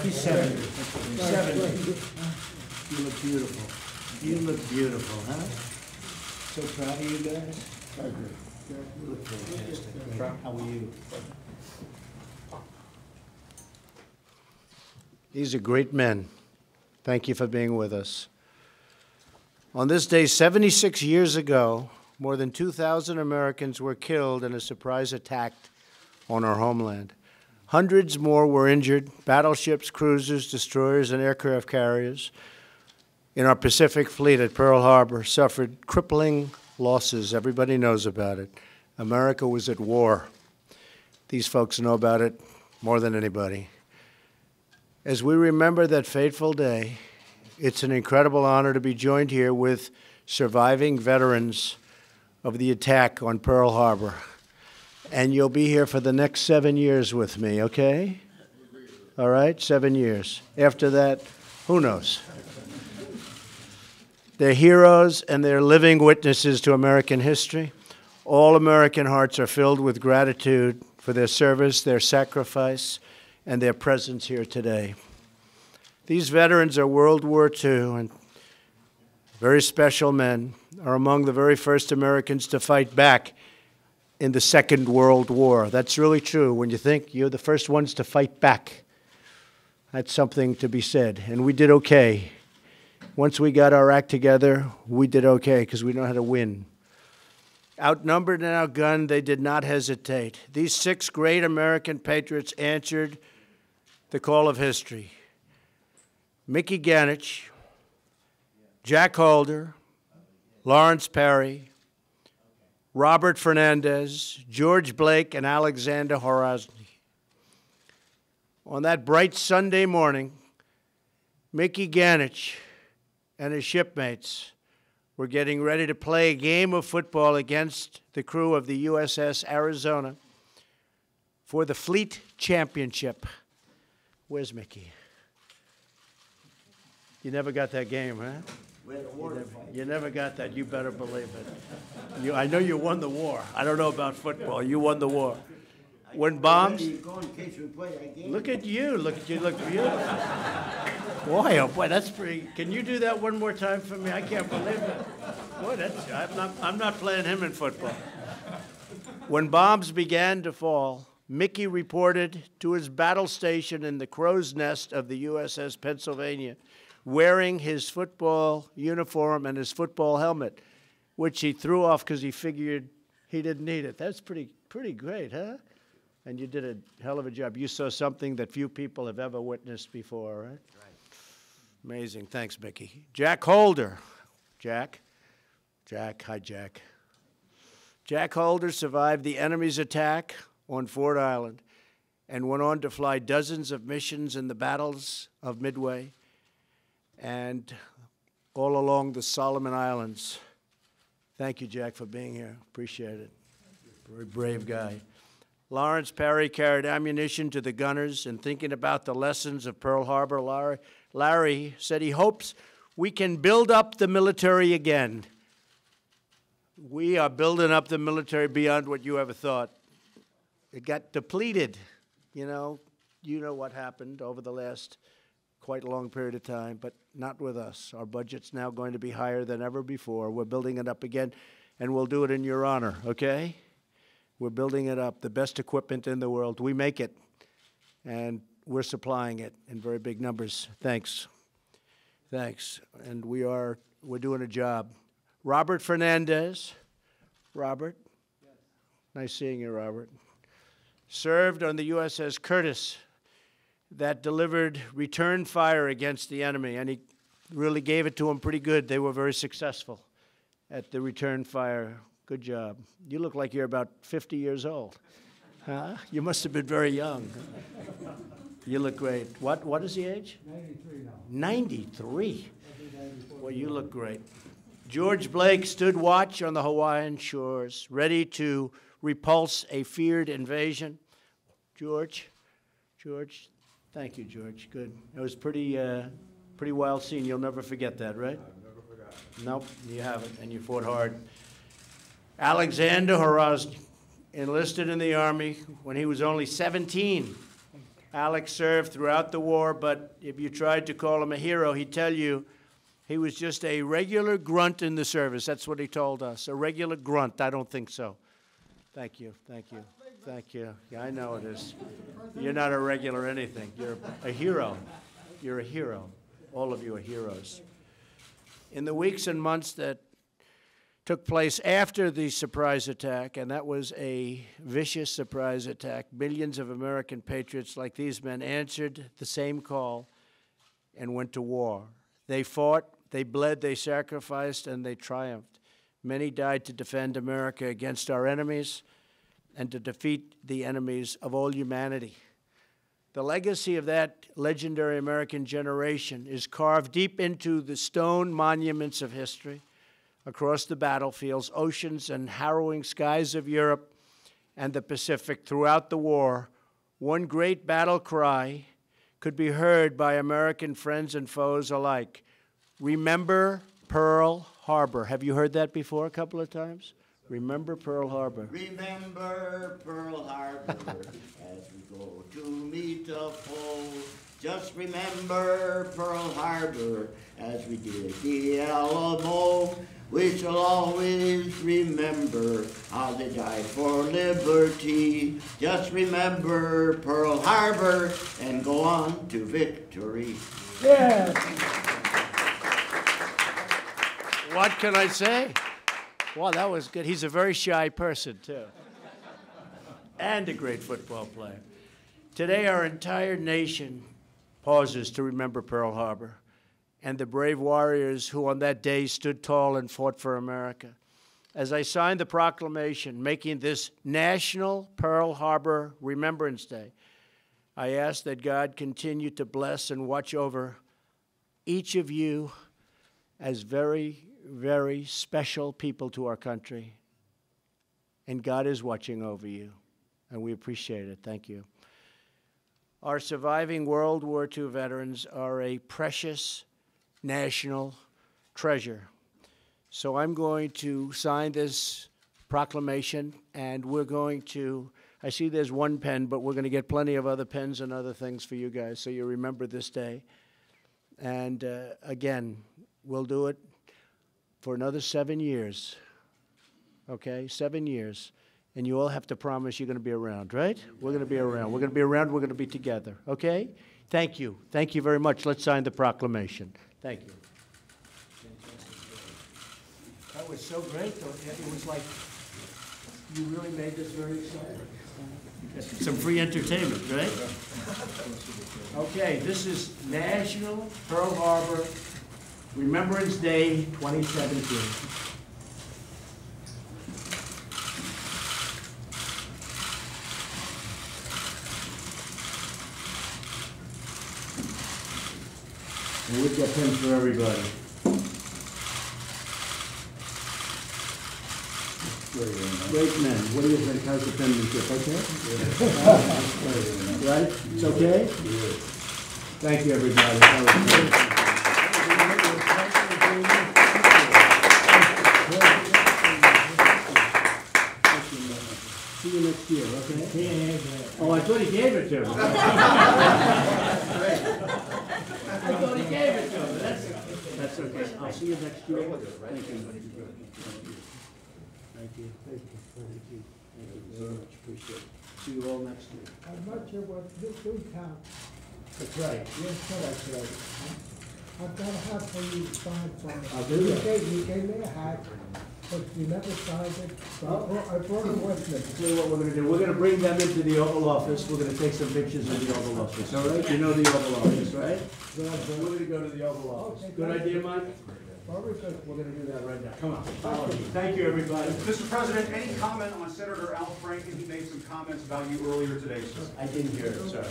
He's 70. 70. You look beautiful. You look beautiful, huh? So proud of you guys. You look fantastic. How are you? These are great men. Thank you for being with us. On this day, 76 years ago, more than 2,000 Americans were killed in a surprise attack on our homeland. Hundreds more were injured, battleships, cruisers, destroyers, and aircraft carriers in our Pacific Fleet at Pearl Harbor suffered crippling losses. Everybody knows about it. America was at war. These folks know about it more than anybody. As we remember that fateful day, it's an incredible honor to be joined here with surviving veterans of the attack on Pearl Harbor. And you'll be here for the next 7 years with me, okay? All right, 7 years. After that, who knows? They're heroes and they're living witnesses to American history. All American hearts are filled with gratitude for their service, their sacrifice, and their presence here today. These veterans are World War II and very special men, are among the very first Americans to fight back in the Second World War. That's really true. When you think you're the first ones to fight back, that's something to be said. And we did okay. Once we got our act together, we did okay because we know how to win. Outnumbered and outgunned, they did not hesitate. These 6 great American patriots answered the call of history. Mickey Ganich, Jack Holder, Lawrence Perry, Robert Fernandez, George Blake, and Alexander Horozny. On that bright Sunday morning, Mickey Ganich and his shipmates were getting ready to play a game of football against the crew of the USS Arizona for the Fleet Championship. Where's Mickey? You never got that game, huh? You never got that. You better believe it. I know you won the war. I don't know about football. You won the war. When bombs... Look at you. Look at you. Look beautiful. Boy, oh boy, that's pretty... Can you do that one more time for me? I can't believe it. Boy, I'm not playing him in football. When bombs began to fall, Mickey reported to his battle station in the crow's nest of the USS Pennsylvania, wearing his football uniform and his football helmet, which he threw off because he figured he didn't need it. That's pretty great, huh? And you did a hell of a job. You saw something that few people have ever witnessed before, right? Right. Amazing. Thanks, Mickey. Jack Holder. Jack. Hi, Jack. Jack Holder survived the enemy's attack on Ford Island and went on to fly dozens of missions in the battles of Midway and all along the Solomon Islands. Thank you, Jack, for being here. Appreciate it. Very brave guy. Lawrence Perry carried ammunition to the gunners, and thinking about the lessons of Pearl Harbor, Larry said he hopes we can build up the military again. We are building up the military beyond what you ever thought. It got depleted. You know what happened over the last quite a long period of time, but not with us. Our budget's now going to be higher than ever before. We're building it up again, and we'll do it in your honor, okay? We're building it up, the best equipment in the world. We make it, and we're supplying it in very big numbers. Thanks. Thanks. And we're doing a job. Robert Fernandez. Robert? Yes. Nice seeing you, Robert. Served on the USS Curtis that delivered return fire against the enemy, and he really gave it to them pretty good. They were very successful at the return fire. Good job. You look like you're about 50 years old. Huh? You must have been very young. You look great. What is the age? 93 now. 93? Well, you look great. George Blake stood watch on the Hawaiian shores, ready to repulse a feared invasion. George, thank you, George. Good. It was pretty wild scene. You'll never forget that, right? I've never forgot. Nope, you haven't, and you fought hard. Alexander Horozny enlisted in the Army when he was only 17. Alex served throughout the war, but if you tried to call him a hero, he'd tell you he was just a regular grunt in the service. That's what he told us, a regular grunt. I don't think so. Thank you, thank you, thank you. Yeah, I know it is. You're not a regular anything. You're a hero. You're a hero. All of you are heroes. In the weeks and months that took place after the surprise attack, and that was a vicious surprise attack, millions of American patriots like these men answered the same call and went to war. They fought, they bled, they sacrificed, and they triumphed. Many died to defend America against our enemies and to defeat the enemies of all humanity. The legacy of that legendary American generation is carved deep into the stone monuments of history, across the battlefields, oceans, and harrowing skies of Europe and the Pacific throughout the war. One great battle cry could be heard by American friends and foes alike. Remember Pearl Harbor. Have you heard that before a couple of times? Remember Pearl Harbor. Remember Pearl Harbor as we go to meet a foe. Just remember Pearl Harbor as we did the Alamo. We shall always remember how they died for liberty. Just remember Pearl Harbor and go on to victory. Yeah. What can I say? Wow, that was good. He's a very shy person, too. And a great football player. Today, our entire nation pauses to remember Pearl Harbor and the brave warriors who on that day stood tall and fought for America. As I signed the proclamation making this National Pearl Harbor Remembrance Day, I ask that God continue to bless and watch over each of you as very, very special people to our country. And God is watching over you, and we appreciate it. Thank you. Our surviving World War II veterans are a precious national treasure. So I'm going to sign this proclamation, and we're going to, I see there's one pen, but we're going to get plenty of other pens and other things for you guys so you remember this day. And again, we'll do it for another 7 years, okay? 7 years. And you all have to promise you're going to be around, right? We're going to be around. We're going to be around. We're going to be together, okay? Thank you. Thank you very much. Let's sign the proclamation. Thank you. That was so great, though. It was like you really made this very exciting. Some free entertainment, right? Okay, this is National Pearl Harbor Remembrance Day 2017. And we've got pens for everybody. Great men. What do you think? How's the penmanship? Okay? Right? It's okay? Thank you, everybody. That was great. See you next year, okay? Oh, I thought he gave it to me. I thought he gave it to me. That's okay. I'll see you next year. Thank you. Thank you. Thank you. Thank you. Thank you very much. Appreciate it. See you all next year. I'm not sure what this do count. That's right. Yes, sir. That's right. I've got a hat for you to sign from. I'll do that. You gave me a hat, but you never signed it. So I brought it with me. Tell you what we're going to do. We're going to bring them into the Oval Office. We're going to take some pictures of the Oval Office. All right? You know the Oval Office, right? We're going to go to the Oval Office. Okay, Good idea, Mike? Very good. We're going to do that right now. Come on. Follow me. Thank you, everybody. Mr. President, any comment on Senator Al Franken? He made some comments about you earlier today, sir. I didn't hear it, sir.